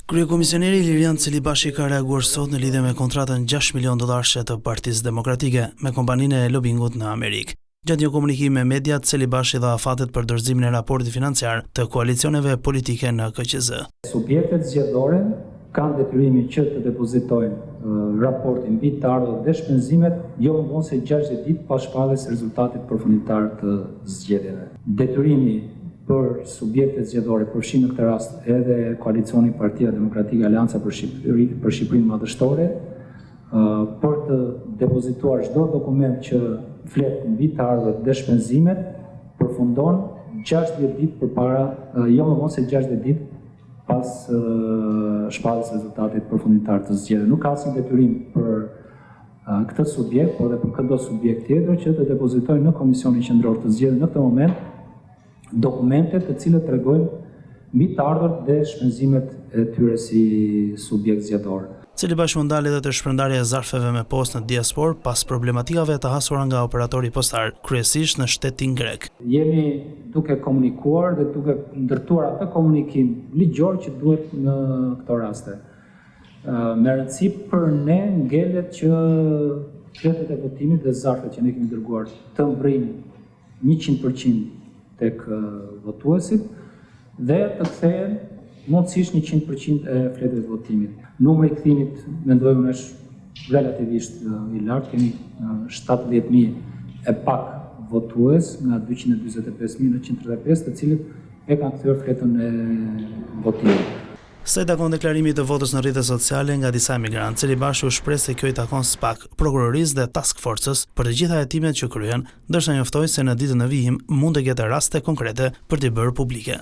Kryekomisioneri Ilirian Celibashi ka reaguar sot në lidhje me kontratën $6 milion të Partisë Demokratike me kompaninë e lobingut në Amerikë. Gjatë një komunikimi me mediat, Celibashi dha afatet për dorëzimin e raportit financiar të koalicioneve politike në KQZ. Subjektet zgjedhore kanë detyrimin që të depozitojnë raportin mbi të ardhurat dhe shpenzimet jo më vonë se 60 ditë pas shpalljes së rezultatit përfundimtar të zgjedhjeve. Detyrimi për subjektet zgjedhore, përfshin në këtë rast edhe koalicioni Partia Demokratike Aleanca për Shqipërinë Madhështore, për të depozituar çdo dokument që flet mbi të ardhurat dhe shpenzimet, përfundon 60 ditë përpara, jo më vonë se 60 ditë pas shpalljes së rezultatit përfundimtar të zgjedhjeve. Nuk ka asnjë detyrim për këtë subjekt, por edhe për çdo subjekt tjetër që të depozitojë në Komisionin Qendror të Zgjedhjeve në këtë moment dokumentet të cilët tregojnë mbi të ardhurat dhe shpenzimet e tyre si subjekt zgjedhor. Celibashi u ndal edhe te shpërndarja e zarfeve me postë në diasporë pas problematikave të hasura nga operatori postar, kryesisht në shtetin grek. Jemi duke komunikuar dhe duke ndërtuar atë komunikim ligjor që duhet në këto raste. Me rëndësi për ne ngelet që fletet e votimit dhe zarfet që ne kemi dërguar të mbrijnë 100% tek votuesit dhe të kthehen mundësisht 100% e fletëve të votimit. Numri i kthimit mendoj unë është relativisht i lartë, kemi 70.000 e pak votues nga 245.000 në 135, të cilët e kanë kthyer fletën e votimit. Sa i takon deklarimit të votës në rrjetet sociale nga disa emigrantë, Celibashi u shpreh se kjo i takon SPAK, prokurorisë dhe task forces për të gjitha hetimet që kryen, ndërsa njoftoi se në ditën e vijim mund të ketë raste konkrete për t'i bërë publike.